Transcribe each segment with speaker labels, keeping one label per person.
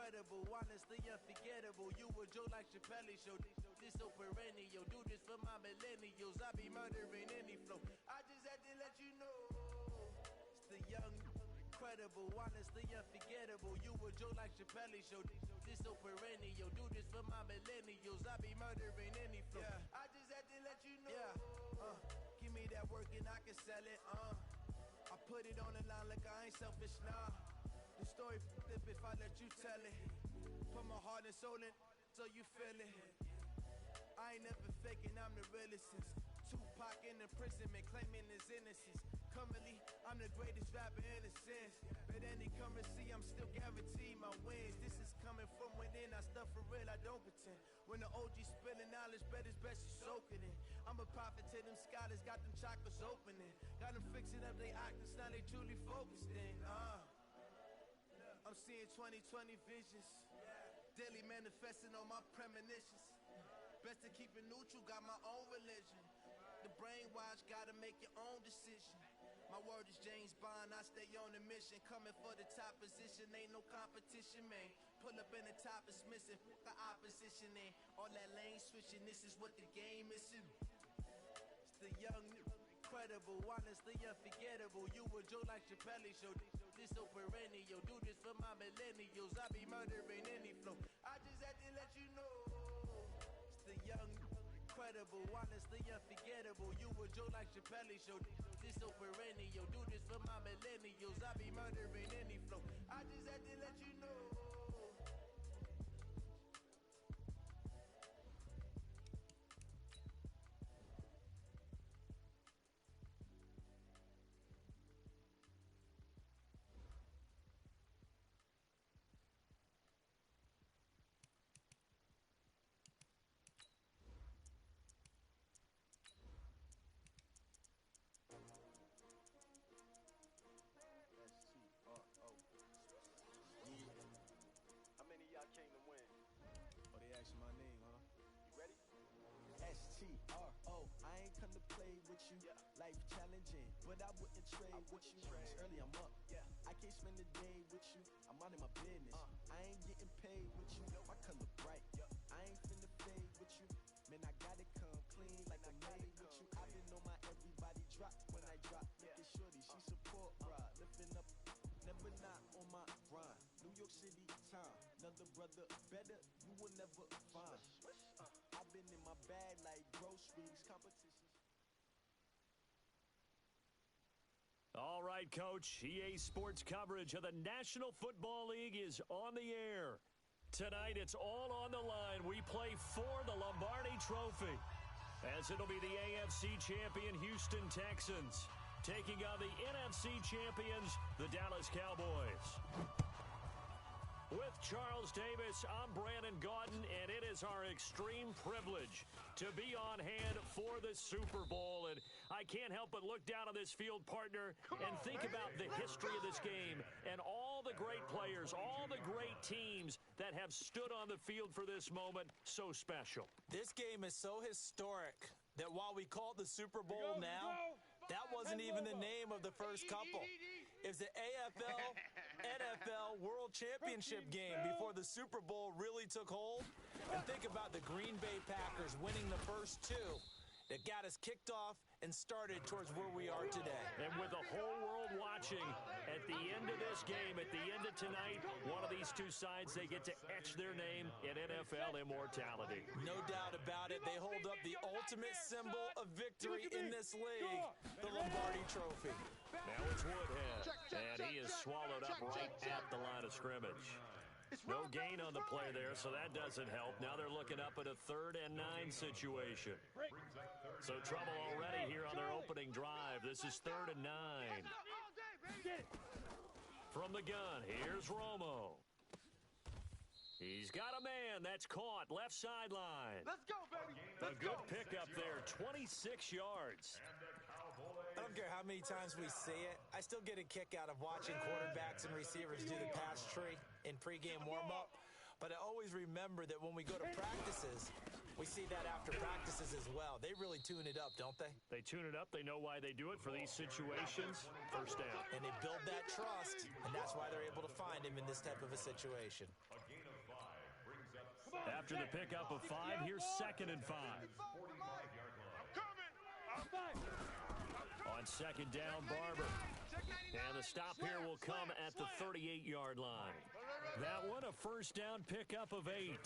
Speaker 1: incredible, honestly unforgettable. You a Joe like Chappelle show. This so perennial. Do this for my millennials. I be murdering any flow. I just had to let you know. It's the young, incredible, honestly unforgettable. You a Joe like Chappelle show. This so perennial. Do this for my millennials. I be murdering any flow. Yeah. I just had to let you know. Yeah. Give me that work and I can sell it. I put it on the line like I ain't selfish, nah. The story flip if I let you tell it. Put my heart and soul in so you feel it. I ain't never faking, I'm the realest since Tupac in imprisonment, claiming his innocence. Currently, I'm the greatest rapper in a sense. But any currency, I'm still guaranteed my wins. This is coming from within, I stuff for real, I don't pretend. When the OG spilling knowledge, bet it's best you soaking it. I'm a prophet to them scholars, got them chakras opening. Got them fixing up they octaves, now they truly focused in. I'm seeing 2020 visions. Daily manifesting on my premonitions. Best to keep it neutral, got my own religion. The brainwash, gotta make your own decision. My word is James Bond, I stay on a mission. Coming for the top position, ain't no competition, man. Pull up in the top is missing, the opposition in. All that lane switching, this is what the game is. It's the young, incredible, honestly unforgettable. You a Joe like Chappelle show. This so perennial. Do this for my millennials. I be murdering any flow. I just had to let you know. It's the young, incredible, honestly unforgettable. You a Joe like Chappelle show. This so perennial. Do this for my millennials. I be murdering any flow. I just had to let you know.
Speaker 2: How many of y'all came to win?
Speaker 1: Oh, they asking my name, huh?
Speaker 2: You ready?
Speaker 3: STRO, I ain't come to play with you.
Speaker 2: Yeah.
Speaker 3: Life challenging, but I wouldn't trade with you. It's early, I'm up.
Speaker 2: Yeah.
Speaker 3: I can't spend the day with you. I'm minding my business. I ain't getting paid with you. My color bright.
Speaker 2: Yeah.
Speaker 3: I ain't finna fade with you. Man, I gotta come clean like I'm made with you. I been on my everybody drop when I drop. Look at shorty, she support ride. Lifting up, never not on my grind. New York City time, another brother better, you will never find. I've been in my bag like groceries, competitions.
Speaker 4: All right, Coach. EA Sports coverage of the National Football League is on the air. Tonight, it's all on the line. We play for the Lombardi Trophy, as it'll be the AFC champion Houston Texans taking on the NFC champions, the Dallas Cowboys. With Charles Davis, I'm Brandon Gaudin, and it is our extreme privilege to be on hand for the Super Bowl. And I can't help but look down on this field, partner, and think about the history of this game and all the great players, all the great teams that have stood on the field for this moment. So special.
Speaker 5: This game is so historic that while we call it the Super Bowl now, that wasn't even the name of the first couple. It's the AFL, NFL World Championship game before the Super Bowl really took hold. And think about the Green Bay Packers winning the first two that got us kicked off and started towards where we are today.
Speaker 4: And with the whole world watching, at the end of this game, at the end of tonight, one of these two sides, they get to etch their name in NFL immortality.
Speaker 5: No doubt about it. They hold up the ultimate symbol of victory in this league, the Lombardi Trophy.
Speaker 4: Now it's Woodhead, and he is swallowed up right at the line of scrimmage. No gain on the play there, so that doesn't help. Now they're looking up at a 3rd and 9 situation. So trouble already here on their opening drive. This is 3rd and 9. From the gun, here's Romo. He's got a man. That's caught. Left sideline.
Speaker 2: Let's go, baby.
Speaker 4: A good pickup there. 26 yards.
Speaker 5: I don't care how many times we see it. I still get a kick out of watching quarterbacks and receivers do the pass tree in pregame warm-up. But I always remember that when we go to practices, we see that after practices as well. They really tune it up, don't they?
Speaker 4: They tune it up. They know why they do it for these situations. First down.
Speaker 5: And they build that trust, and that's why they're able to find him in this type of a situation.
Speaker 4: After the pickup of 5, here's 2nd and 5. On 2nd down, Barber. And the stop here will come at the 38-yard line. That one, a first down pickup of 8.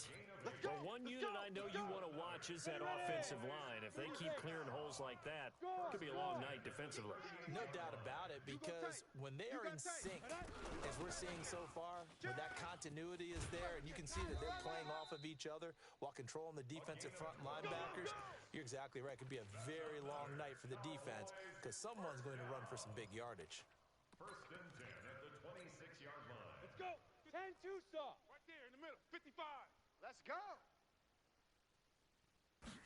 Speaker 4: Well, one unit I know you want to watch is that offensive line. If they keep clearing holes like that, it could be a long night defensively.
Speaker 5: No doubt about it, because when they are in sync, as we're seeing so far, when that continuity is there, and you can see that they're playing off of each other while controlling the defensive front linebackers, you're exactly right. It could be a very long night for the defense because someone's going to run for some big yardage.
Speaker 6: 1st and 10 at the 26-yard line.
Speaker 7: Let's go. 10-2 stop. Right there in the middle. 55.
Speaker 2: Let's go.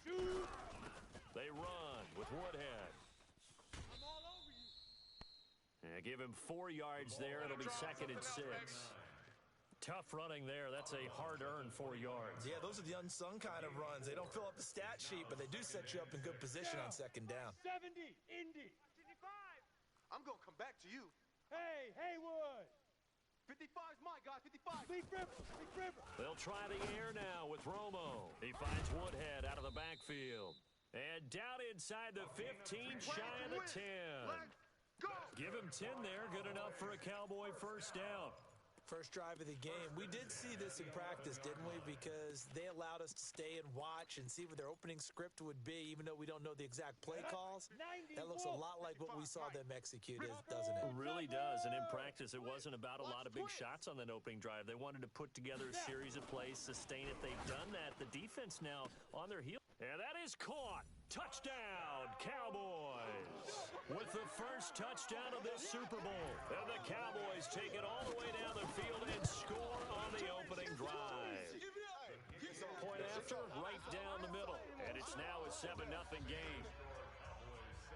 Speaker 7: Shoot.
Speaker 4: They run with Woodhead.
Speaker 7: I'm all over you.
Speaker 4: And give him 4 yards there. It'll be 2nd and 6. Tough running there. That's a hard-earned 4 yards.
Speaker 5: Yeah, those are the unsung kind of runs. They don't fill up the stat sheet, but they do set you up in good position on 2nd down.
Speaker 7: 70, Indy. 55.
Speaker 2: I'm going to come back to you.
Speaker 7: Hey, Haywood.
Speaker 2: 55's my guy, 55.
Speaker 7: Big River.
Speaker 4: They'll try the air now with Romo. He finds Woodhead out of the backfield. And down inside the 15, shy of the 10.
Speaker 2: Go.
Speaker 4: Give him 10 there. Good enough for a Cowboy first down.
Speaker 5: First drive of the game. We did see this in practice, didn't we? Because they allowed us to stay and watch and see what their opening script would be, even though we don't know the exact play calls. That looks a lot like what we saw them execute, doesn't it?
Speaker 4: It really does. And in practice, it wasn't about a lot of big shots on that opening drive. They wanted to put together a series of plays, sustain it. They've done that. The defense now on their heels. And that is caught. Touchdown, Cowboys. With the first touchdown of this Super Bowl. And the Cowboys take it all the way down the field and score on the opening drive. Point after, right down the middle. And it's now a 7-0 game.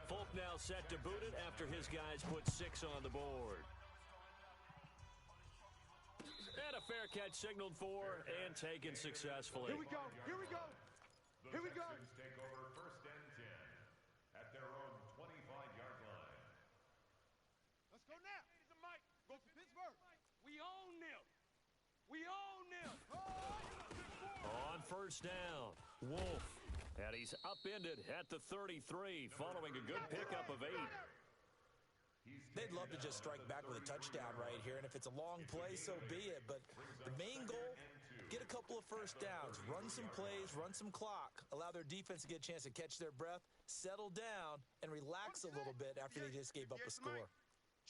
Speaker 4: Folk now set to boot it after his guys put 6 on the board. And a fair catch signaled for and taken successfully.
Speaker 2: Here we go. Here we go. Here we go.
Speaker 6: Take over 1st and 10 at their own 25-yard line.
Speaker 7: Let's go now. Ladies and Mike, go to Pittsburgh. We own them. We own them.
Speaker 4: On first down, Wolf. And he's upended at the 33 following a good pickup of 8.
Speaker 5: They'd love to just strike back with a touchdown right here, and if it's a long play, so be it. But the main goal, get a couple of first downs, run some plays, run some clock, allow their defense to get a chance to catch their breath, settle down, and relax a little bit after they just gave up a score.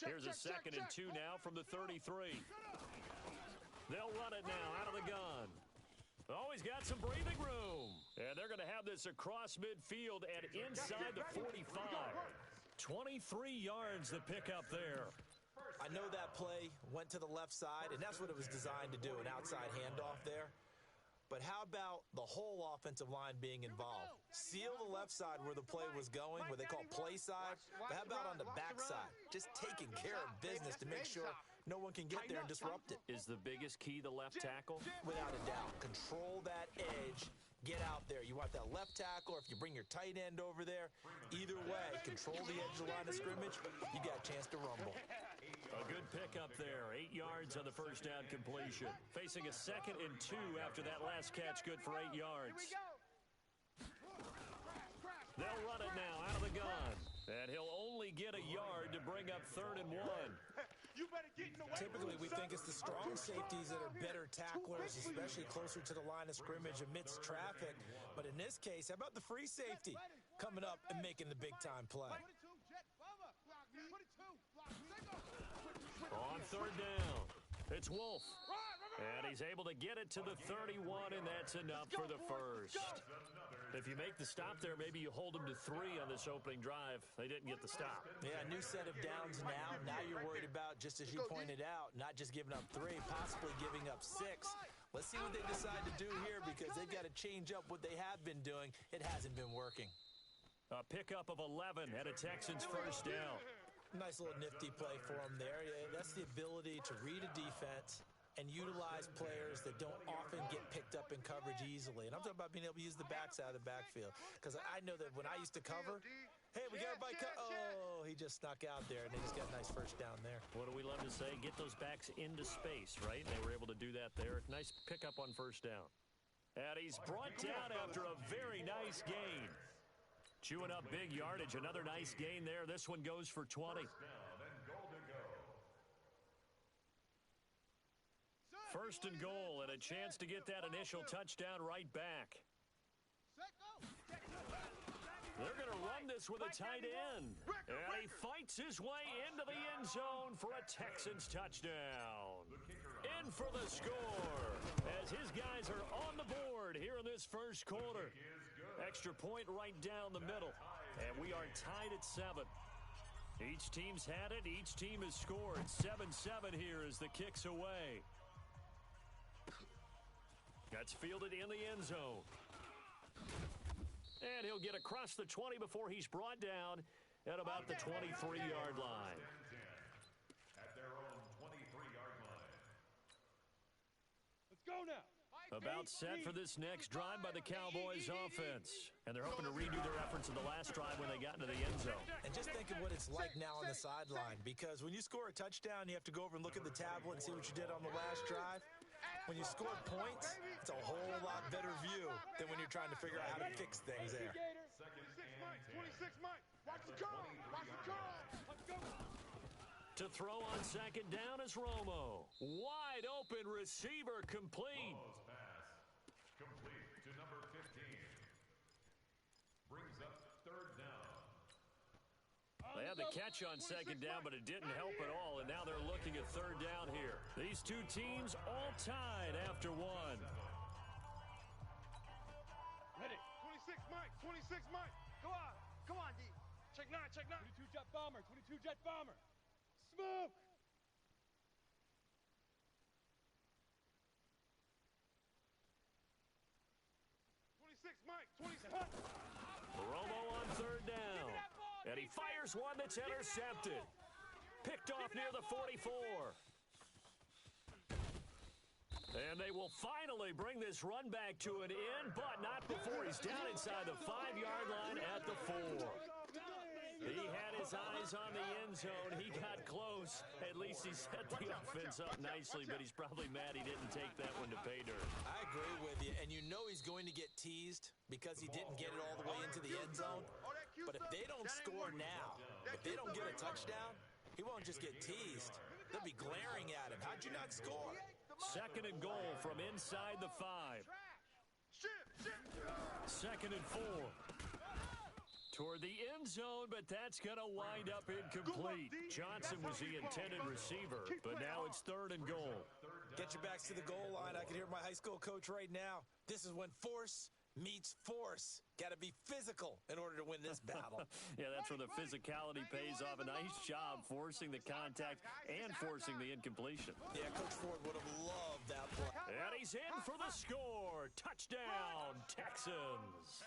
Speaker 4: Here's a 2nd and 2 now from the 33. They'll run it now out of the gun. Oh, he's got some breathing room. And they're going to have this across midfield and inside the 45. 23 yards to pick up there.
Speaker 5: I know that play went to the left side, and that's what it was designed to do, an outside handoff there. But how about the whole offensive line being involved? Seal the left side where the play was going, where they call play side. But how about on the back side? Just taking care of business to make sure no one can get there and disrupt it.
Speaker 4: Is the biggest key the left tackle?
Speaker 5: Without a doubt. Control that edge. Get out there. You want that left tackle, or if you bring your tight end over there, either way, control the edge of the line of scrimmage, you got a chance to rumble.
Speaker 4: A good pickup there. 8 yards on the first down completion. Facing a 2nd and 2 after that last catch, good for 8 yards. They'll run it now out of the gun. And he'll only get a yard to bring up 3rd and 1.
Speaker 7: You better get in the way.
Speaker 5: Typically, we think it's the strong safeties that are better tacklers, especially closer to the line of scrimmage amidst traffic. But in this case, how about the free safety coming up and making the big-time play?
Speaker 4: On 3rd down, it's Wolf. And he's able to get it to the 31, and that's enough for the first. If you make the stop there, maybe you hold them to 3 on this opening drive. They didn't get the stop.
Speaker 5: Yeah, a new set of downs now. Now you're worried about, just as you pointed out, not just giving up 3, possibly giving up 6. Let's see what they decide to do here, because they've got to change up what they have been doing. It hasn't been working.
Speaker 4: A pickup of 11 and a Texans first down.
Speaker 5: Nice little nifty play for them there. Yeah, that's the ability to read a defense and utilize players that don't often get picked up in coverage easily. And I'm talking about being able to use the backside of the backfield. Because I know that when I used to cover, hey, we got everybody oh, he just snuck out there, and they just got a nice first down there.
Speaker 4: What do we love to say? Get those backs into space, right? They were able to do that there. Nice pickup on first down. And he's brought down after a very nice gain. Chewing up big yardage. Another nice gain there. This one goes for 20. First and goal, and a chance to get that initial touchdown right back. They're going to run this with a tight end. And he fights his way into the end zone for a Texans touchdown. In for the score as his guys are on the board here in this first quarter. Extra point right down the middle. And we are tied at 7. Each team's had it. Each team has scored. 7-7 here as the kick's away. That's fielded in the end zone. And he'll get across the 20 before he's brought down at about the 23-yard line.
Speaker 6: At their own 23-yard line.
Speaker 7: Let's go now.
Speaker 4: About set for this next drive by the Cowboys offense. And they're hoping to redo their efforts in the last drive when they got into the end zone.
Speaker 5: And just think of what it's like now on the sideline, because when you score a touchdown, you have to go over and look at the tablet and see what you did on the last drive. When you score points, it's a whole lot better view than when you're trying to figure out how to fix things there.
Speaker 2: 26 Mike. Watch the curl. Watch the curl.
Speaker 7: Let's go.
Speaker 4: To throw on second down is Romo. Wide open receiver complete.
Speaker 6: Romo's pass complete to number 15. Brings up third down.
Speaker 4: They had the catch on second down, but it didn't help at all, and now they're looking at third down here. These two teams all tied after one.
Speaker 7: Ready.
Speaker 2: 26 Mike. 26 Mike. Come on. Come on, D.
Speaker 7: Check 9, check 9. 22 jet bomber, 22 jet bomber. Smoke.
Speaker 2: Mike, 26.
Speaker 4: Romo on third down. And he fires one that's intercepted. Picked off near the 44. And they will finally bring this run back to an end, but not before he's down inside the 5-yard line at the 4. He had his eyes on the end zone. He got close. At least he set the offense up nicely, but he's probably mad he didn't take that one to pay dirt.
Speaker 5: I agree with you, and you know he's going to get teased because he didn't get it all the way into the end zone. But if they don't score now, if they don't get a touchdown, he won't just get teased. They'll be glaring at him. How'd you not score?
Speaker 4: Second and goal from inside the 5. Second and 4. Toward the end zone, but that's going to wind up incomplete. Johnson was the intended receiver, but now it's third and goal.
Speaker 5: Get your backs to the goal line. I can hear my high school coach right now. This is when force meets force. Got to be physical in order to win this battle.
Speaker 4: Yeah, that's where the physicality pays off. A nice job forcing the contact and forcing the incompletion.
Speaker 5: Yeah, Coach Ford would have loved that play.
Speaker 4: And he's in for the score. Touchdown, Texans.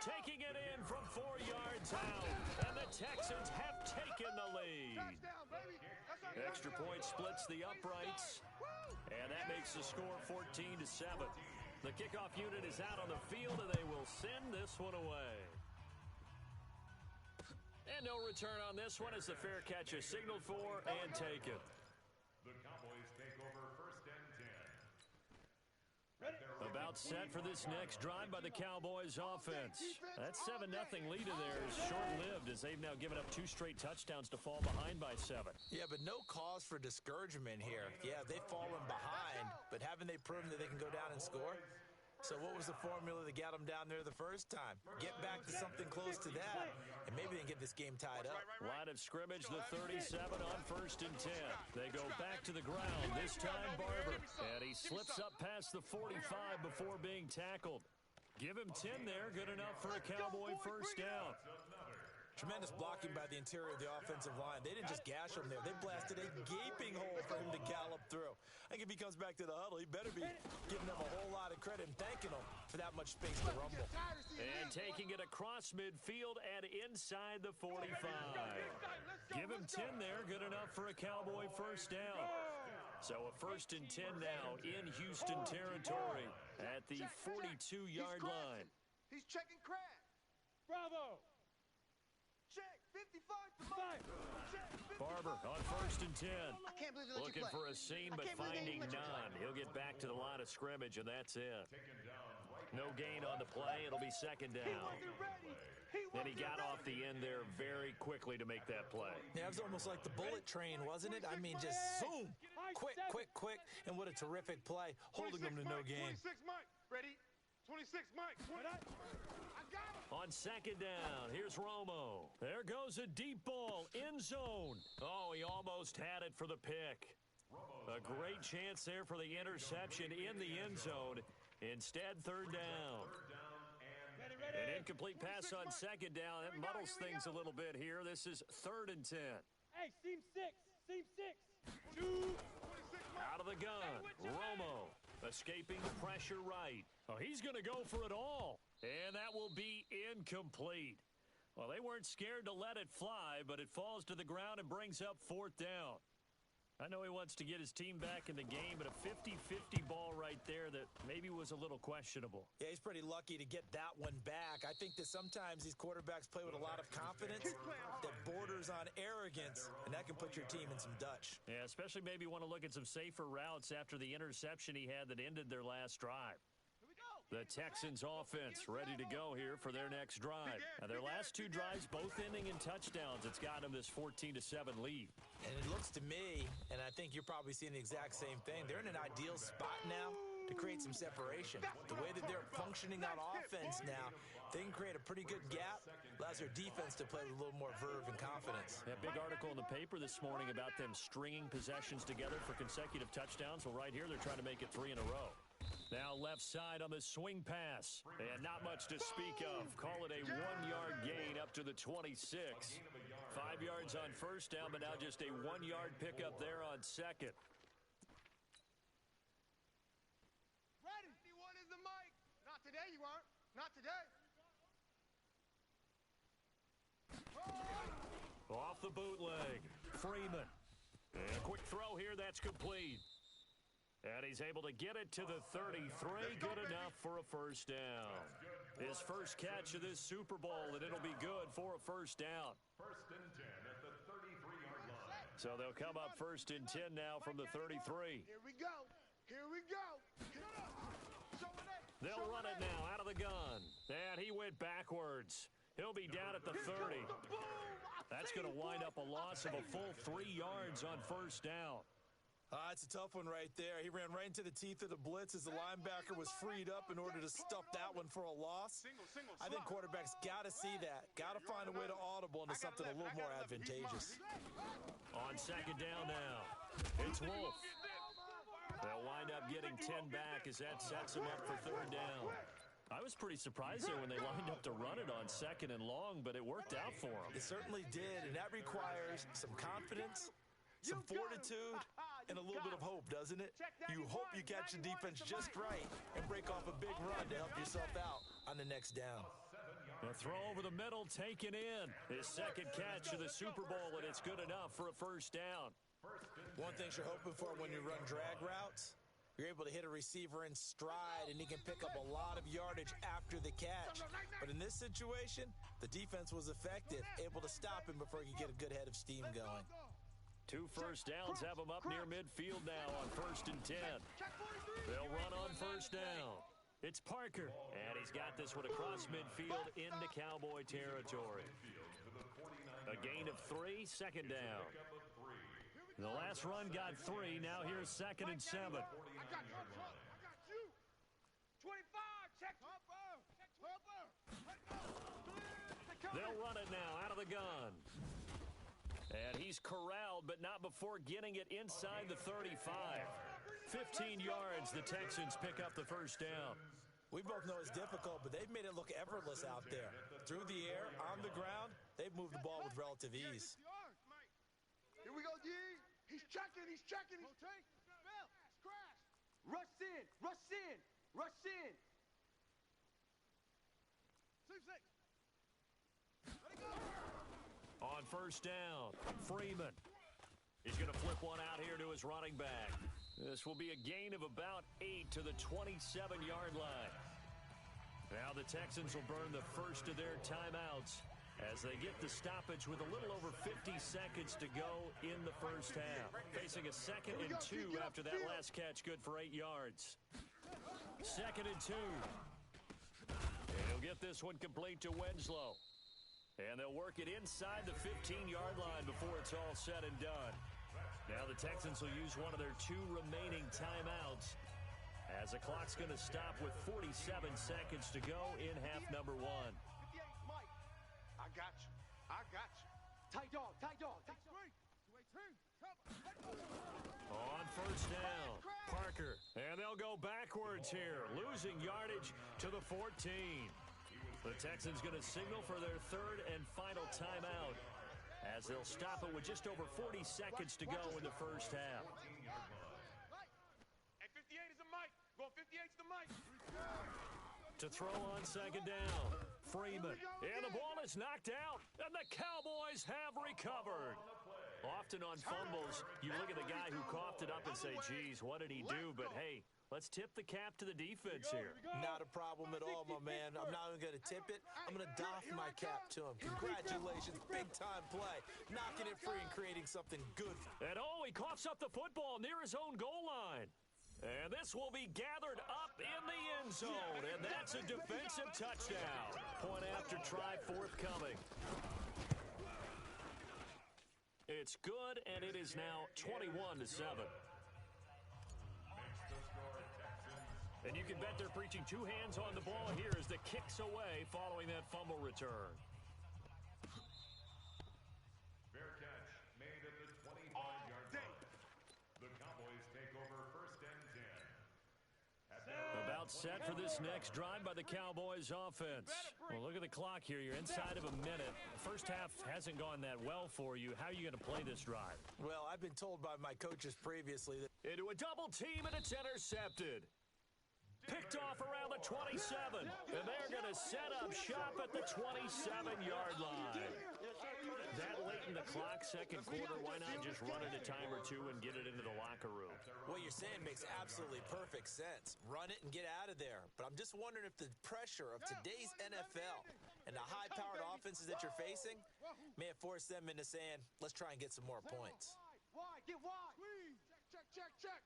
Speaker 4: Taking it in from 4 yards out. And the Texans have taken the lead. Extra point splits the uprights. And that makes the score 14-7. The kickoff unit is out on the field, and they will send this one away. And no return on this one as the fair catch is signaled for and taken.
Speaker 6: The Cowboys take over first and 10.
Speaker 4: About set for this next drive by the Cowboys offense. That 7-0 lead of theirs short-lived as they've now given up 2 straight touchdowns to fall behind by 7.
Speaker 5: Yeah, but no cause for discouragement here. Yeah, they've fallen behind, but haven't they proven that they can go down and score? So what was the formula that got them down there the first time? Get back to something close to that, and maybe they can get this game tied up.
Speaker 4: Line of scrimmage, the 37 on first and 10. They go back to the ground, this time Barber. And he slips up past the 45 before being tackled. Give him 10 there, good enough for a Cowboy first down.
Speaker 5: Tremendous blocking by the interior of the offensive line. They didn't just gash him there. They blasted a gaping hole for him to gallop through. I think if he comes back to the huddle, he better be giving them a whole lot of credit and thanking them for that much space to rumble.
Speaker 4: And taking it across midfield and inside the 45. Give him 10 there, good enough for a Cowboy first down. So a first and 10 now in Houston territory at the 42-yard line.
Speaker 2: He's checking crab.
Speaker 7: Bravo.
Speaker 2: Check 50.
Speaker 4: Barber on 1st and 10.
Speaker 8: I can't believe they let you
Speaker 4: Looking
Speaker 8: play.
Speaker 4: for a seam,
Speaker 8: I
Speaker 4: but
Speaker 8: can't believe they
Speaker 4: finding
Speaker 8: let you play.
Speaker 4: none. He'll get back to the line of scrimmage, and that's it. No gain on the play. It'll be 2nd down. And he got off the end there very quickly to make that play.
Speaker 5: Yeah, it was almost like the bullet train, wasn't it? I mean, just zoom. Quick, quick, quick. And what a terrific play, holding them to no gain.
Speaker 2: 26 Mike. Ready? 26 Mike. I got him.
Speaker 4: On 2nd down, here's Romo. There goes a deep ball, end zone. Oh, he almost had it for the pick. A great chance there for the interception in the end zone. Instead, 3rd down. An incomplete pass on 2nd down. That muddles things a little bit here. This is 3rd and 10.
Speaker 7: Hey, seam 6. Seam 6. 2.
Speaker 4: Out of the gun, Romo escaping the pressure right. Oh, he's going to go for it all. And that will be incomplete. Well, they weren't scared to let it fly, but it falls to the ground and brings up 4th down. I know he wants to get his team back in the game, but a 50-50 ball right there that maybe was a little questionable.
Speaker 5: Yeah, he's pretty lucky to get that one back. I think that sometimes these quarterbacks play with a lot of confidence that borders on arrogance, and that can put your team in some Dutch.
Speaker 4: Yeah, especially maybe want to look at some safer routes after the interception he had that ended their last drive. The Texans offense ready to go here for their next drive. Now, their last 2 drives both ending in touchdowns. It's got them this 14-7 lead.
Speaker 5: And it looks to me, and I think you're probably seeing the exact same thing, they're in an ideal spot now to create some separation. The way that they're functioning on offense now, they can create a pretty good gap, allows their defense to play with a little more verve and confidence.
Speaker 4: That big article in the paper this morning about them stringing possessions together for consecutive touchdowns. Well, right here, they're trying to make it 3 in a row. Now left side on the swing pass. And not much to speak of. Call it a 1-yard gain up to the 26. 5 yards on 1st down, but now just a 1-yard pickup there on 2nd.
Speaker 2: Ready? 51 is the mic. Not today, you aren't. Not today.
Speaker 4: Off the bootleg. Freeman. And a quick throw here. That's complete. And he's able to get it to the 33. Good enough for a 1st down. His first catch of this Super Bowl, and it'll be good for a 1st down.
Speaker 6: 1st and 10 at the 33-yard line.
Speaker 4: So they'll come up 1st and 10 now from the 33.
Speaker 2: Here we go. Here we go.
Speaker 4: They'll run it now out of the gun. And he went backwards. He'll be down at the 30. That's going to wind up a loss of a full 3 yards on 1st down.
Speaker 5: It's a tough one right there. He ran right into the teeth of the blitz as the linebacker was freed up in order to stuff that one for a loss. I think quarterbacks got to see that. Got to find a way to audible into something a little more advantageous.
Speaker 4: On 2nd down now, it's Wolf. They'll wind up getting 10 back as that sets them up for 3rd down. I was pretty surprised there when they lined up to run it on 2nd and long, but it worked out for them.
Speaker 5: It certainly did, and that requires some confidence, some fortitude, and a little bit of hope, doesn't it? You hope you catch the defense just right and break off a big run to help yourself out on the next down.
Speaker 4: A throw over the middle taken in. His 2nd catch of the Super Bowl, and it's good enough for a 1st down.
Speaker 5: One thing you're hoping for when you run drag routes, you're able to hit a receiver in stride, and he can pick up a lot of yardage after the catch. But in this situation, the defense was effective, able to stop him before he could get a good head of steam going.
Speaker 4: 2 1st downs have them up near midfield now on 1st and 10. They'll run on 1st down. It's Parker, and he's got this one across midfield into Cowboy territory. A gain of 3, 2nd down. The last run got 3. Now here's 2nd and 7.
Speaker 2: I got you. 25. Check.
Speaker 4: They'll run it now out of the gun. And he's corralled, but not before getting it inside the 35. 15 yards, the Texans pick up the 1st down.
Speaker 5: We both know it's difficult, but they've made it look effortless out there. Through the air, on the ground, they've moved the ball with relative ease.
Speaker 2: Here we go, D. He's checking. He's checking. Rotate. Bill. Crash. Rush in. Rush in. Rush in. 6. Let it go.
Speaker 4: On 1st down, Freeman. He's going to flip one out here to his running back. This will be a gain of about 8 to the 27-yard line. Now the Texans will burn the first of their timeouts as they get the stoppage with a little over 50 seconds to go in the first half. Facing a 2nd and 2 after that last catch, good for 8 yards. 2nd and 2. And he'll get this one complete to Winslow. And they'll work it inside the 15-yard line before it's all said and done. Now the Texans will use one of their 2 remaining timeouts as the clock's going to stop with 47 seconds to go in half number 1.
Speaker 2: Mike, I got you. I got you. Tight dog, tight dog.
Speaker 4: On first down, Parker. And they'll go backwards here, losing yardage to the 14. The Texans going to signal for their 3rd and final timeout as they'll stop it with just over 40 seconds to go in the first half.
Speaker 7: And 58 is a Mike. Going 58's the Mike.
Speaker 4: To throw on 2nd down, Freeman. And the ball is knocked out, and the Cowboys have recovered. Often on fumbles, you look at the guy who coughed it up and say, geez, what did he do? But, hey, let's tip the cap to the defense here.
Speaker 5: Not a problem at all, my man. I'm not even going to tip it. I'm going to doff my cap to him. Congratulations. Big-time play. Knocking it free and creating something good.
Speaker 4: And, he coughs up the football near his own goal line. And this will be gathered up in the end zone. And that's a defensive touchdown. Point after try forthcoming. It's good, and it is now 21-7. And you can bet they're preaching 2 hands on the ball here as the kick's away following that fumble return.
Speaker 6: Fair catch made at the 25-yard line. The Cowboys take over 1st and 10.
Speaker 4: About set for this next drive by the Cowboys offense. Well, look at the clock here. You're inside of a minute. The first half hasn't gone that well for you. How are you going to play this drive?
Speaker 5: Well, I've been told by my coaches previously that
Speaker 4: into a double team, and it's intercepted. Picked off around the 27, and they're going to set up shop at the 27-yard line. That late in the clock, 2nd quarter, why not just run it a time or 2 and get it into the locker room?
Speaker 5: what you're saying makes absolutely perfect sense. Run it and get out of there. But I'm just wondering if the pressure of today's NFL and the high-powered offenses that you're facing may have forced them into saying, let's try and get some more points.
Speaker 2: Wide, get wide. Check.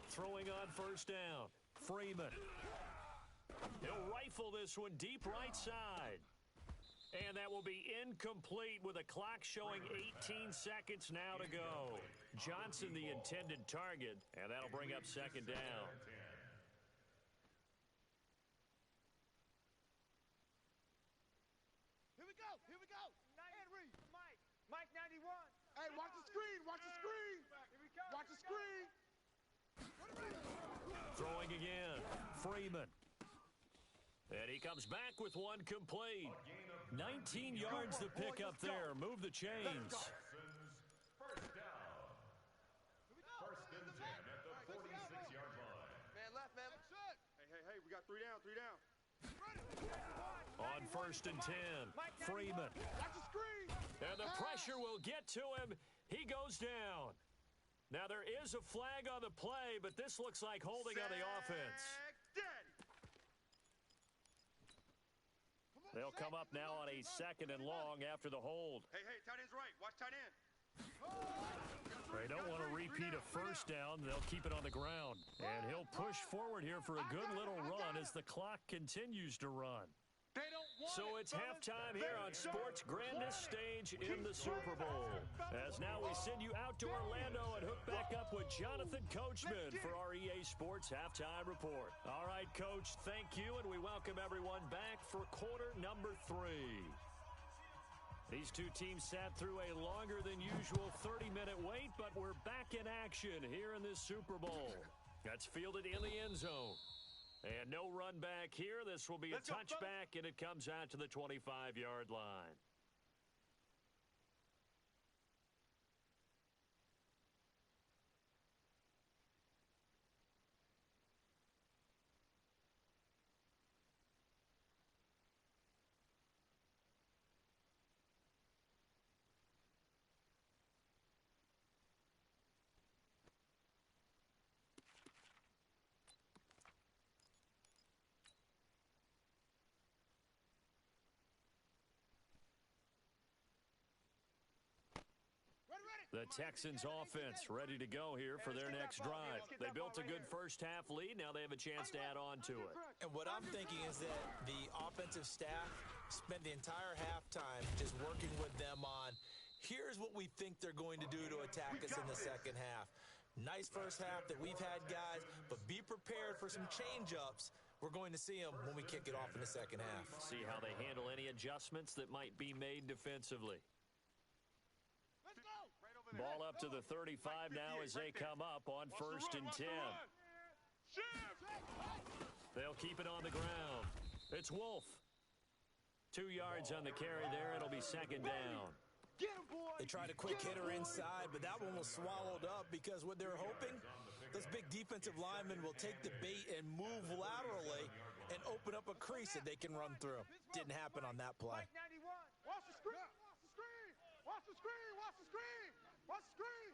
Speaker 4: Throwing on first down. Freeman. He'll rifle this one deep right side. And that will be incomplete with a clock showing 18 seconds now to go. Johnson the intended target, and that'll bring up second down.
Speaker 2: Here we go. Henry. Mike 91. Hey, watch the screen. Here we go. Watch the screen.
Speaker 4: Throwing again. Freeman. And he comes back with one complete. 19 yards to pick up there. Move the chains.
Speaker 6: First down. First and 10 at the 46-yard line.
Speaker 2: Man left, man. Hey, we got three down.
Speaker 4: On first and 10, Freeman.
Speaker 2: Watch the screen.
Speaker 4: And the pressure will get to him. He goes down. Now, there is a flag on the play, but this looks like holding on the offense. They'll come up now on a second and long after the hold.
Speaker 2: Hey, tight end's right. Watch tight end.
Speaker 4: They don't want to repeat a first down. They'll keep it on the ground. And he'll push forward here for a good little run as the clock continues to run. So it's halftime here on sports' grandest stage in the Super Bowl. As now we send you out to Orlando and hook back up with Jonathan Coachman for our EA Sports Halftime Report. All right, Coach, thank you, and we welcome everyone back for quarter number 3. These two teams sat through a longer than usual 30-minute wait, but we're back in action here in this Super Bowl. That's fielded in the end zone. And no run back here. This will be a touchback, and it comes out to the 25-yard line. The Texans offense ready to go here for their next drive. They built a good first-half lead. Now they have a chance to add on to it.
Speaker 5: And what I'm thinking is that the offensive staff spent the entire halftime just working with them on, here's what we think they're going to do to attack us in the second half. Nice first half that we've had, guys, but be prepared for some change-ups. We're going to see them when we kick it off in the second half.
Speaker 4: See how they handle any adjustments that might be made defensively. Ball up to the 35 now as they come up on 1st and 10. They'll keep it on the ground. It's Wolf. 2 yards on the carry there. It'll be second down.
Speaker 5: They tried a quick hitter inside, but that one was swallowed up because what they're hoping, those big defensive linemen will take the bait and move laterally and open up a crease that they can run through. Didn't happen on that play.
Speaker 2: Watch the screen. Watch the screen. Watch the screen. Watch the screen. Watch the screen.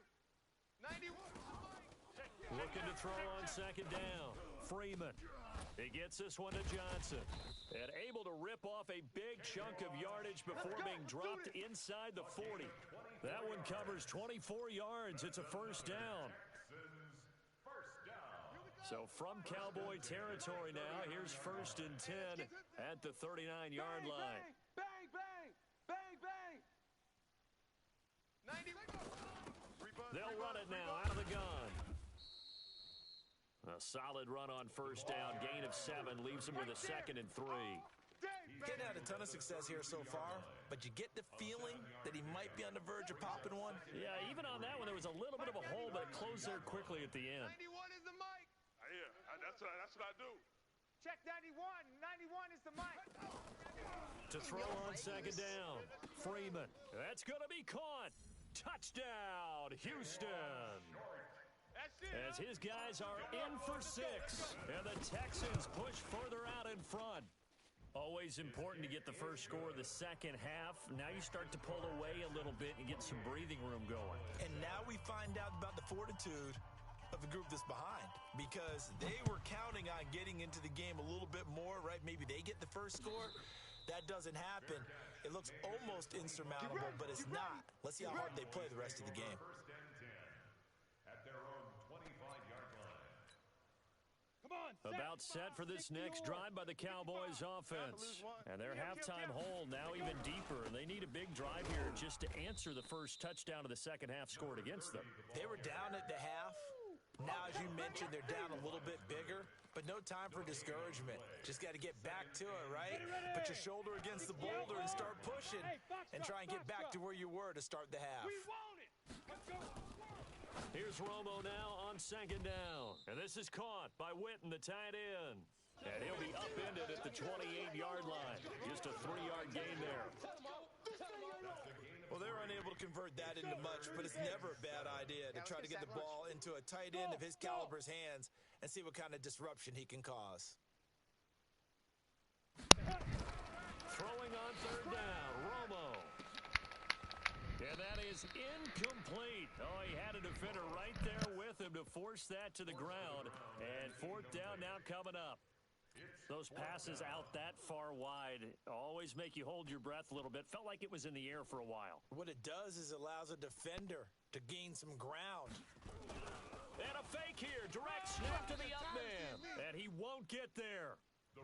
Speaker 2: 91.
Speaker 4: Looking to throw on second down. Freeman. He gets this one to Johnson. And able to rip off a big chunk of yardage before being dropped inside the 40. That one covers 24 yards. It's a first down. So from Cowboy territory now, here's 1st and 10 at the 39-yard line.
Speaker 2: Bang, bang, bang, bang. 91.
Speaker 4: They'll run it now out of the gun. A solid run on first down. Gain of 7 leaves him with a 2nd and 3.
Speaker 5: Getting had a ton of success here so far, but you get the feeling that he might be on the verge of popping one.
Speaker 4: Yeah, even on that one, there was a little bit of a hole, but it closed there quickly at the end.
Speaker 2: 91 is the mic.
Speaker 7: Yeah, that's what I do.
Speaker 2: Check 91. 91 is the mic.
Speaker 4: To throw on second down. Freeman. That's going to be caught. Touchdown, Houston. As his guys are in for 6, and the Texans push further out in front. Always important to get the first score of the second half. Now you start to pull away a little bit and get some breathing room going.
Speaker 5: And now we find out about the fortitude of the group that's behind, because they were counting on getting into the game a little bit more, right? Maybe they get the first score. That doesn't happen. It looks almost insurmountable, but it's not. Let's see how hard they play the rest of the game.
Speaker 4: About set for this next drive by the Cowboys offense. And their halftime hole now even deeper. And they need a big drive here just to answer the first touchdown of the second half scored against them.
Speaker 5: They were down at the half. Now, as you mentioned, they're down a little bit bigger. But no time for discouragement. Just got to get back to it, right? Put your shoulder against the boulder and start pushing. And try and get back to where you were to start the half.
Speaker 7: We want it. Let's go.
Speaker 4: Here's Romo now on second down. And this is caught by Witten, the tight end. And he'll be upended at the 28-yard line. Just a 3-yard gain there.
Speaker 5: Well, they're unable to convert that into much, but it's never a bad idea to try to get the ball into a tight end of his caliber's hands and see what kind of disruption he can cause.
Speaker 4: Throwing on third down, Romo. And that is incomplete. Oh, he had a defender right there with him to force that to the ground. And fourth down now coming up. Those passes out that far wide always make you hold your breath a little bit. Felt like it was in the air for a while.
Speaker 5: What it does is allows a defender to gain some ground.
Speaker 4: And a fake here. Direct snap to the up man. And he won't get there.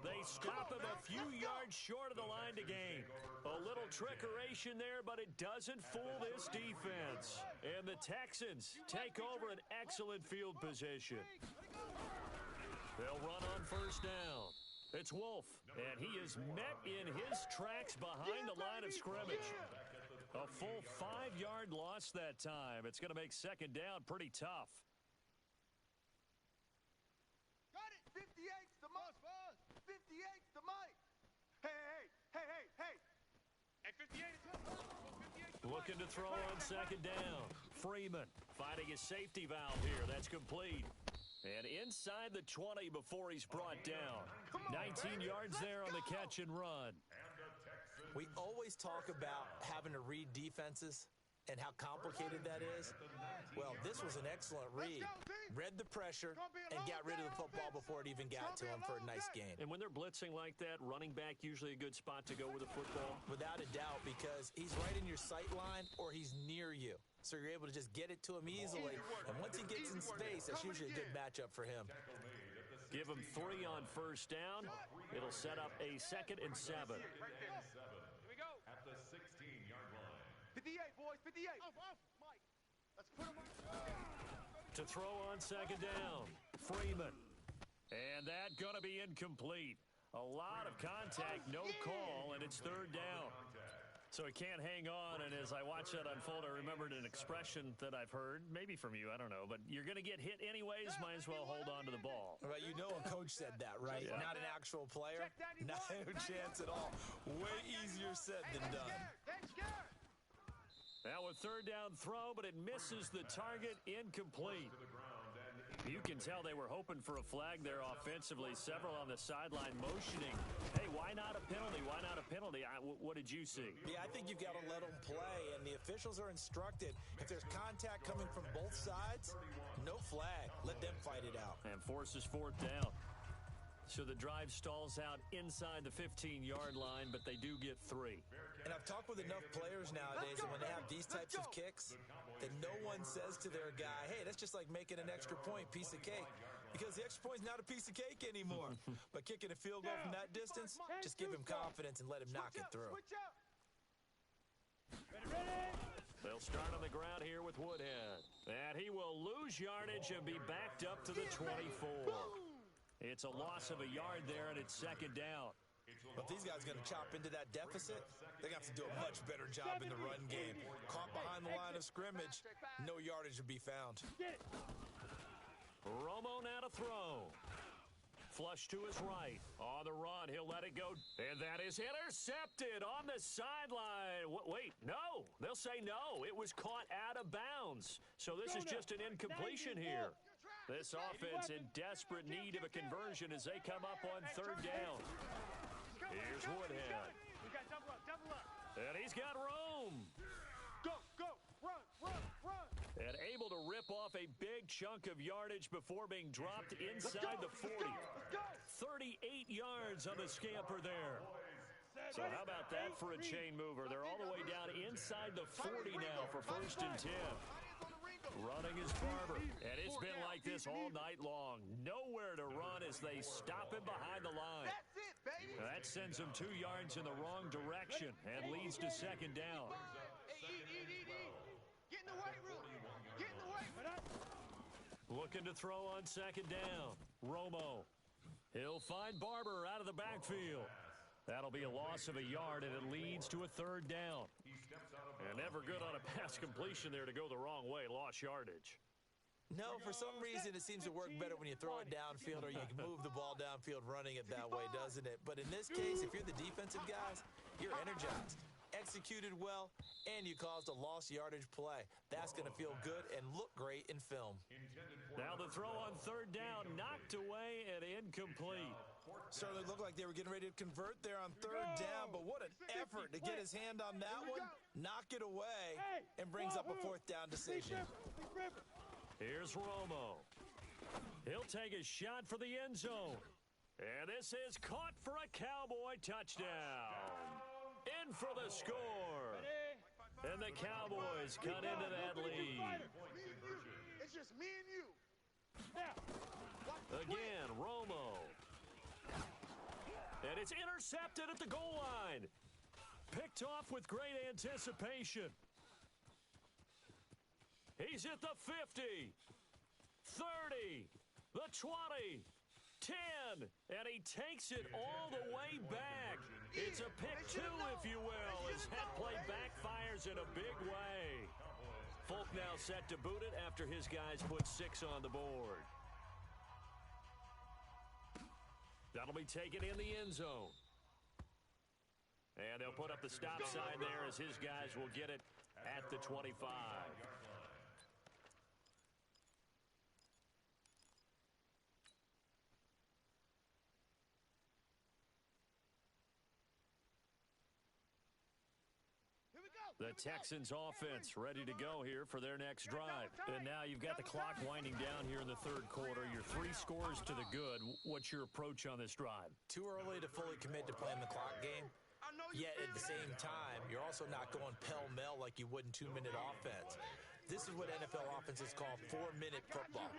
Speaker 4: They stop him a few yards short of the line to gain. A little trickeration there, but it doesn't fool this defense. And the Texans take over an excellent field position. They'll run on first down. It's Wolf, and he is met in his tracks behind the line of scrimmage. A full 5-yard loss that time. It's going to make second down pretty tough.
Speaker 2: Got it. 58's the mic. 58's the mic. Hey.
Speaker 7: Hey, 58 is up.
Speaker 4: Looking to throw on second down. Freeman finding his safety valve here. That's complete. And inside the 20 before he's brought down. 19 yards there on the catch and run.
Speaker 5: We always talk about having to read defenses and how complicated that is. Well, this was an excellent read. Read the pressure and got rid of the football before it even got to him for a nice gain.
Speaker 4: And when they're blitzing like that, running back usually a good spot to go with the football?
Speaker 5: Without a doubt, because he's right in your sight line or he's near you. so you're able to just get it to him easily. And once he gets in space, that's usually a good matchup for him.
Speaker 4: Give him 3 on first down. It'll set up a 2nd and 7.
Speaker 6: Here we go. At the 16-yard line.
Speaker 2: 58, boys, 58. Mike, let's put him on.
Speaker 4: To throw on 2nd down, Freeman. And that going to be incomplete. A lot of contact, no call, and it's 3rd down. So he can't hang on, and as I watch that unfold, I remembered an expression that I've heard, maybe from you, I don't know, but you're going to get hit anyways, might as well hold on to the ball.
Speaker 5: Right, you know a coach said that, right?
Speaker 4: Yeah.
Speaker 5: Not an actual player. No chance at all. Way easier said than done.
Speaker 4: Now a 3rd down throw, but it misses the target, incomplete. You can tell they were hoping for a flag there offensively. Several on the sideline motioning. Hey, why not a penalty? Why not a penalty? What did you see?
Speaker 5: Yeah, I think you've got to let them play, and the officials are instructed. If there's contact coming from both sides, no flag. Let them fight it out.
Speaker 4: And forces 4th down. So the drive stalls out inside the 15-yard line, but they do get 3.
Speaker 5: And I've talked with enough players nowadays, and when they have these types of kicks, that no one says to their guy, hey, that's just like making an extra point, piece of cake. Because the extra point's not a piece of cake anymore. But kicking a field goal from that distance, just give him confidence and let him knock it through.
Speaker 4: They'll start on the ground here with Woodhead. And he will lose yardage and be backed up to the 24. It's a loss of a yard there, and it's 2nd down.
Speaker 5: But if these guys are going to chop into that deficit, they're going to have to do a much better job in the run game. Caught behind the line of scrimmage, no yardage would be found.
Speaker 4: Romo now to throw. Flush to his right. On the run, he'll let it go. And that is intercepted on the sideline. Wait, no. They'll say no. It was caught out of bounds. So this is just an incompletion here. This offense in desperate need of a conversion as they come up on 3rd down. Here's Woodhead. And he's got room.
Speaker 2: Go, run.
Speaker 4: And able to rip off a big chunk of yardage before being dropped inside the 40. 38 yards on the scamper there. So how about that for a chain mover? They're all the way down inside the 40 now for 1st and 10. Running is Barber, and it's been like this all night long. Nowhere to run as they stop him behind the line.
Speaker 2: That's it, baby.
Speaker 4: That sends him 2 yards in the wrong direction and leads to 2nd down.
Speaker 2: Get in the weight room. Get in the weight room.
Speaker 4: Looking to throw on 2nd down. Romo. He'll find Barber out of the backfield. That'll be a loss of a yard, and it leads to a 3rd down. And never good on a pass completion there to go the wrong way. Lost yardage.
Speaker 5: No, for some reason it seems to work better when you throw it downfield or you can move the ball downfield running it that way, doesn't it? But in this case, if you're the defensive guys, you're energized, executed well, and you caused a lost yardage play. That's going to feel good and look great in film.
Speaker 4: Now the throw on 3rd down, knocked away and incomplete.
Speaker 5: Certainly looked like they were getting ready to convert there on 3rd down, but what an effort to get his hand on that one, knock it away, and brings up a 4th down decision.
Speaker 4: Here's Romo. He'll take a shot for the end zone. And this is caught for a Cowboy touchdown. In for the score. And the Cowboys cut into that lead.
Speaker 2: It's just me and you.
Speaker 4: Again, Romo. And it's intercepted at the goal line. Picked off with great anticipation. He's at the 50, 30, the 20, 10, and he takes it all the way back. It's a pick 2, if you will, as that play backfires in a big way. Folk now set to boot it after his guys put 6 on the board. That'll be taken in the end zone. And they'll put up the stop sign there as his guys will get it at the 25. The Texans offense ready to go here for their next drive. And now you've got the clock winding down here in the 3rd quarter. Your 3 scores to the good. What's your approach on this drive?
Speaker 5: Too early to fully commit to playing the clock game. Yet at the same time, you're also not going pell-mell like you would in 2-minute offense. This is what NFL offenses call 4-minute football.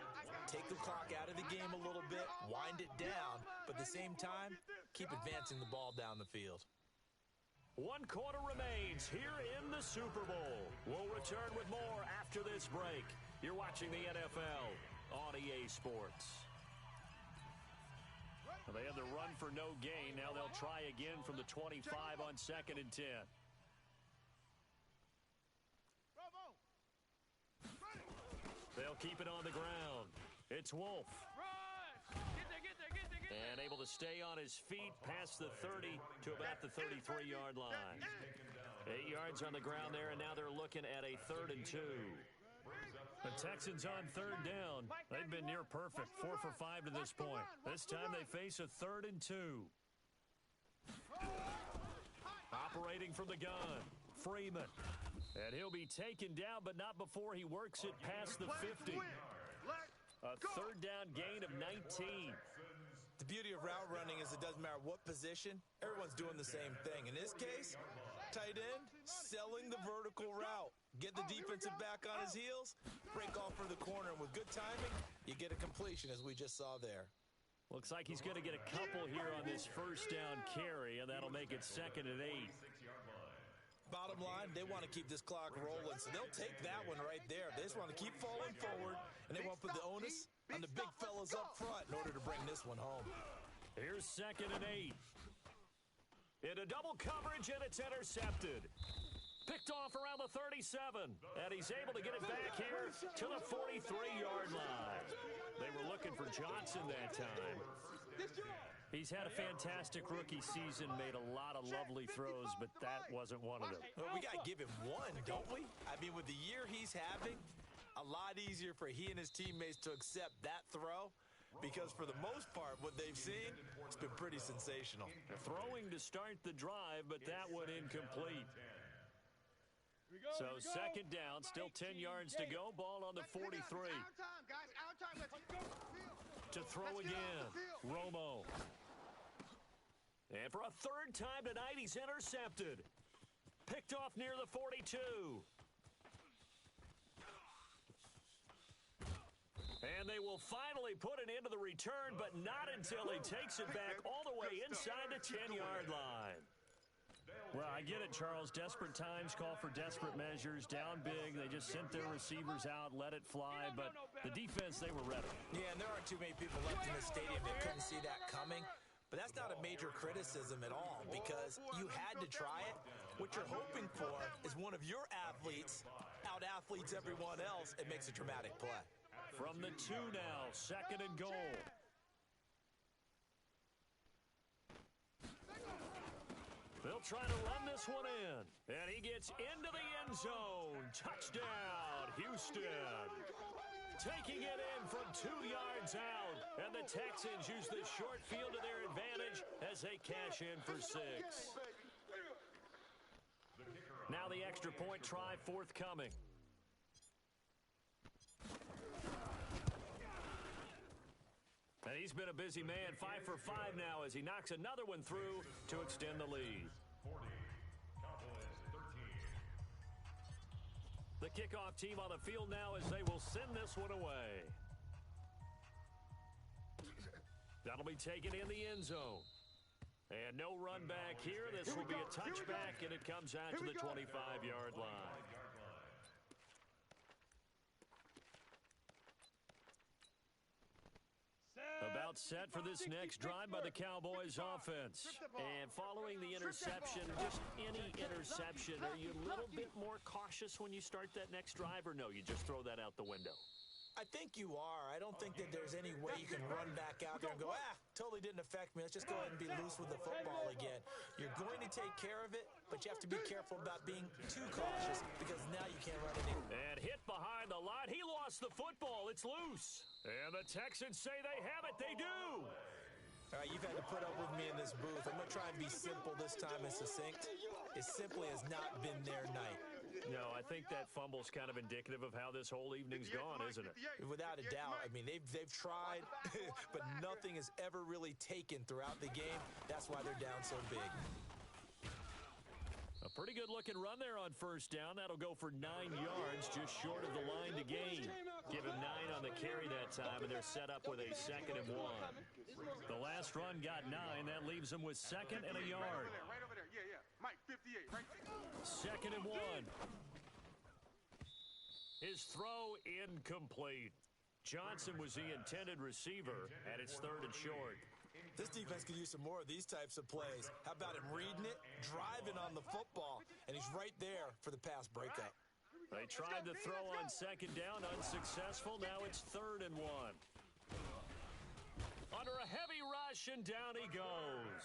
Speaker 5: Take the clock out of the game a little bit, wind it down, but at the same time, keep advancing the ball down the field.
Speaker 4: 1 quarter remains here in the Super Bowl. We'll return with more after this break. You're watching the NFL on EA Sports. Well, they had the run for no gain. Now they'll try again from the 25 on 2nd and 10. They'll keep it on the ground. It's Wolf. And able to stay on his feet past the 30 to about the 33-yard line. 8 yards on the ground there, and now they're looking at a 3rd and 2. The Texans on 3rd down. They've been near perfect, 4 for 5 to this point. This time they face a 3rd and 2. Operating from the gun, Freeman. And he'll be taken down, but not before he works it past the 50. A 3rd down gain of 19.
Speaker 5: The beauty of route running is it doesn't matter what position, everyone's doing the same thing. In this case, tight end, selling the vertical route. Get the defensive back on his heels, break off for the corner, and with good timing, you get a completion, as we just saw there.
Speaker 4: Looks like he's going to get a couple here on this 1st down carry, and that'll make it 2nd and 8.
Speaker 5: Bottom line, they want to keep this clock rolling, so they'll take that one right there. They just want to keep falling forward, and they want to put the onus on the big fellas up front in order to bring this one home.
Speaker 4: Here's 2nd and 8. Into double coverage, and it's intercepted. Picked off around the 37, and he's able to get it back here to the 43-yard line. They were looking for Johnson that time. He's had a fantastic rookie season, made a lot of lovely throws, but that wasn't one of them.
Speaker 5: Well, we got to give him one, don't we? I mean, with the year he's having, a lot easier for he and his teammates to accept that throw, because for the most part, what they've seen, it's been pretty sensational.
Speaker 4: Throwing to start the drive, but that one incomplete. So 2nd down, still 10 yards to go. Ball on the 43. To throw again, Romo. And for a 3rd time tonight, he's intercepted. Picked off near the 42. And they will finally put an end to the return, but not until he takes it back all the way inside the 10-yard line. Well, I get it, Charles. Desperate times call for desperate measures. Down big, they just sent their receivers out, let it fly, but the defense, they were ready.
Speaker 5: Yeah, and there aren't too many people left in the stadium that couldn't see that coming. But that's not a major criticism at all, because you had to try it. What you're hoping for is one of your athletes out-athletes everyone else and makes a dramatic play.
Speaker 4: From the 2 now, 2nd and goal. They'll try to run this one in, and he gets into the end zone. Touchdown, Houston. Taking it in from 2 yards out, and the Texans use the short field to their advantage as they cash in for 6. Now the extra point try forthcoming. And he's been a busy man, 5 for 5 now as he knocks another one through to extend the lead.
Speaker 6: 40, Cowboys 13.
Speaker 4: The kickoff team on the field now as they will send this one away. That'll be taken in the end zone. And no run back here. This will be a touchback, and it comes out to the 25-yard line. About set for this next drive by the Cowboys offense. And following the interception, just any interception, are you a little bit more cautious when you start that next drive, or no, you just throw that out the window?
Speaker 5: I think you are. I don't think that there's any way you can run back out there and go, totally didn't affect me. Let's just go ahead and be loose with the football again. You're going to take care of it, but you have to be careful about being too cautious because now you can't run it in.
Speaker 4: And hit behind the line. He lost the football. It's loose. And the Texans say they have it. They do.
Speaker 5: All right, you've had to put up with me in this booth. I'm going to try and be simple this time and succinct. It simply has not been their night.
Speaker 4: No, I think that fumble's kind of indicative of how this whole evening's gone, isn't it?
Speaker 5: Without a doubt. I mean, they've tried, but nothing is ever really taken throughout the game. That's why they're down so big.
Speaker 4: A pretty good-looking run there on first down. That'll go for 9 yards, just short of the line to gain. Give him 9 on the carry that time, and they're set up with a 2nd and 1. The last run got 9. That leaves them with 2nd and a yard.
Speaker 2: Right over there. Yeah. Mike, 58, right?
Speaker 4: 2nd and 1. His throw incomplete. Johnson was the intended receiver, and it's 3rd and short.
Speaker 5: This defense could use some more of these types of plays. How about him reading it, driving on the football, and he's right there for the pass breakup.
Speaker 4: They tried to throw on 2nd down, unsuccessful. Now it's 3rd and 1. Under a heavy rush, and down he goes.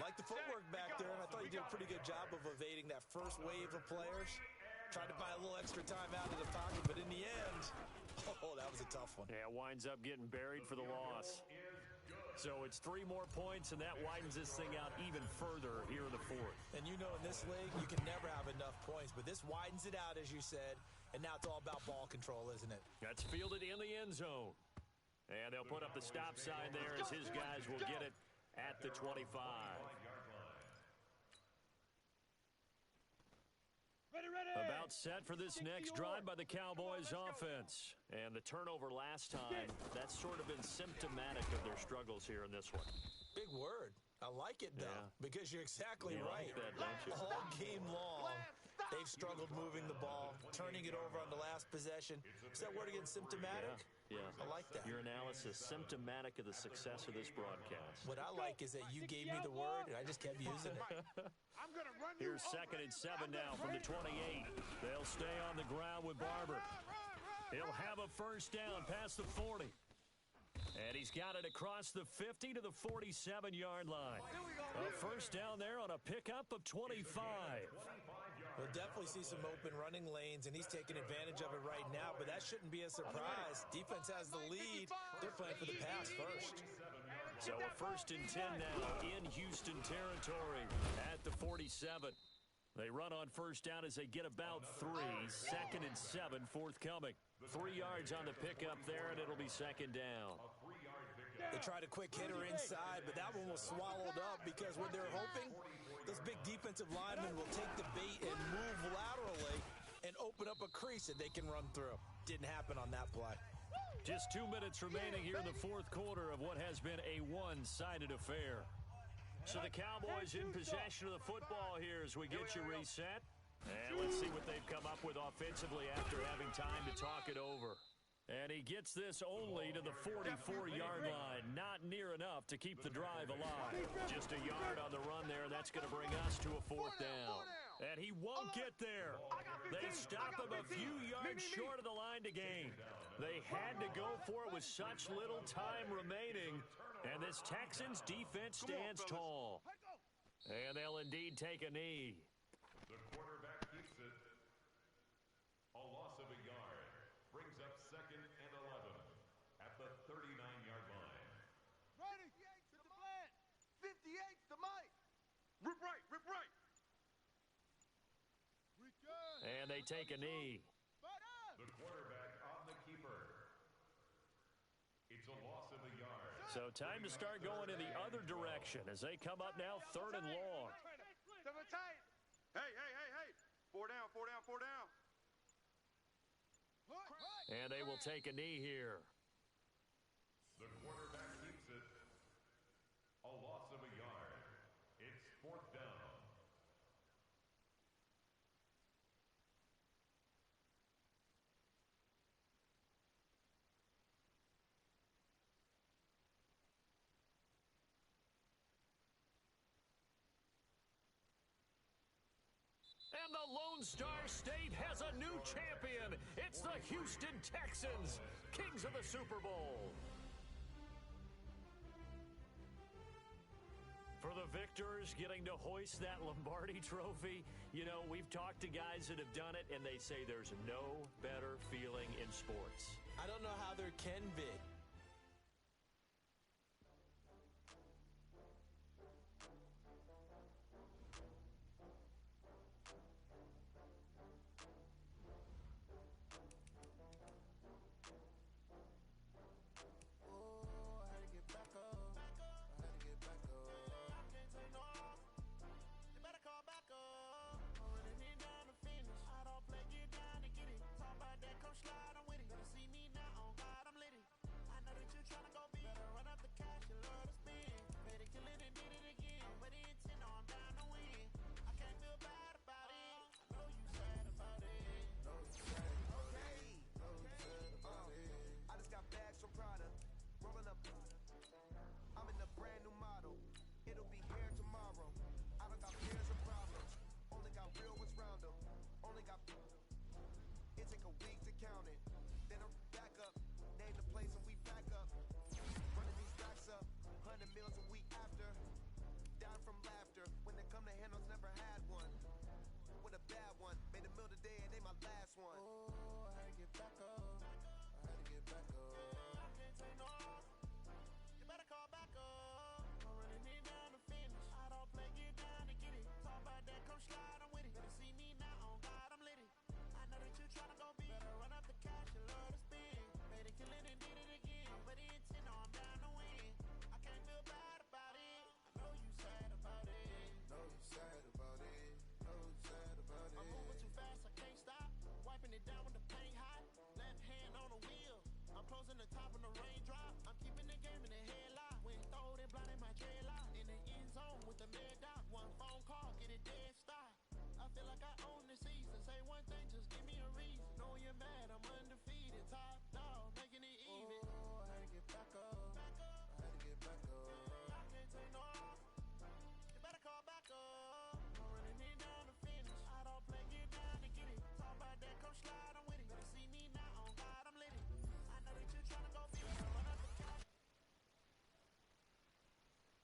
Speaker 5: Like the footwork back there, and I thought he did a pretty good job of evading that first wave of players. Tried to buy a little extra time out of the pocket, but in the end, that was a tough one.
Speaker 4: Yeah, winds up getting buried for the loss. So it's 3 more points, and that widens this thing out even further here in the 4th.
Speaker 5: And you know in this league, you can never have enough points, but this widens it out, as you said, and now it's all about ball control, isn't it?
Speaker 4: That's fielded in the end zone. And they'll put up the stop sign there as his guys will get it at the 25. About set for this next drive by the Cowboys offense. And the turnover last time, that's sort of been symptomatic of their struggles here in this one.
Speaker 5: Big word. I like it, though, because you're exactly right.
Speaker 4: Like that, don't you?
Speaker 5: All game long, they've struggled moving the ball, turning it over on the last possession. Is that word again, symptomatic?
Speaker 4: Yeah.
Speaker 5: I like that.
Speaker 4: Your analysis, symptomatic of the success of this broadcast.
Speaker 5: What I like is that you gave me the word, and I just kept using it.
Speaker 4: Here's 2nd and 7 now from the 28. They'll stay on the ground with Barber. He'll have a first down past the 40. And he's got it across the 50 to the 47-yard line. A first down there on a pickup of 25.
Speaker 5: We'll definitely see some open running lanes, and he's taking advantage of it right now, but that shouldn't be a surprise. Defense has the lead. They're playing for the pass first.
Speaker 4: So a 1st and 10 now in Houston territory at the 47. They run on first down as they get about 3. 2nd and 7 forthcoming. 3 yards on the pickup there, and it'll be 2nd down.
Speaker 5: They tried a quick hitter inside, but that one was swallowed up because what they're hoping, those big defensive linemen will take the bait and move laterally and open up a crease that they can run through. Didn't happen on that play.
Speaker 4: Just 2 minutes remaining here in the 4th quarter of what has been a one-sided affair. So the Cowboys in possession of the football here as we get you reset. And let's see what they've come up with offensively after having time to talk it over. And he gets this only to the 44-yard line. Not near enough to keep the drive alive. Just a yard on the run there. That's going to bring us to a 4th down. And he won't get there. They stop him a few yards short of the line to gain. They had to go for it with such little time remaining. And this Texans defense stands tall. And they'll indeed take a knee.
Speaker 6: The quarterback keeps it. A loss of a yard. Brings up 2nd and 11 at the 39-yard line.
Speaker 2: Ready? 58 to the flat. 58 to Mike. Rip right.
Speaker 4: And they take a knee.
Speaker 6: The quarterback on the keeper. It's a loss of a yard.
Speaker 4: So time to start going in the other direction as they come up now 3rd and long.
Speaker 2: Hey. 4 down.
Speaker 4: And they will take a knee here.
Speaker 6: The quarterback keeps it. A loss of a yard. It's 4th down.
Speaker 4: And the Lone Star State has a new champion. It's the Houston Texans, kings of the Super Bowl. For the victors getting to hoist that Lombardi trophy, you know, we've talked to guys that have done it, and they say there's no better feeling in sports.
Speaker 5: I don't know how there can be.
Speaker 3: a week to count it. Then I'm back up, name the place and we back up. Running these racks up, 100 meals a week after. Dying from laughter, when they come to handles, never had one. With a bad one, made a meal today and they my last one. Oh, I had to get back up, I had to get back up. I can't take no off, you better call back up. I'm running it down to finish, I don't play, get down to get it. Talk about that, come slide, I'm with it. Better see me now, on God, I'm lit it. I know that you tryna go big, better run up the cash, you love to spend. Made a killing and did it again, but the intent, no, I'm down to win. I can't feel bad about it, I know you sad about it. Know you sad about it, know you sad about it. I'm moving too fast, I can't stop. Wiping it down with the paint hot. Left hand on the wheel, I'm closing the top when the raindrop. I'm keeping the game in the headlock. When throwed it, blinded my dreadlock. In the end zone with the mad dot. One phone call, get it dead stop. I feel like I own the season. Say one thing, just give me a reason. Know you're mad, I'm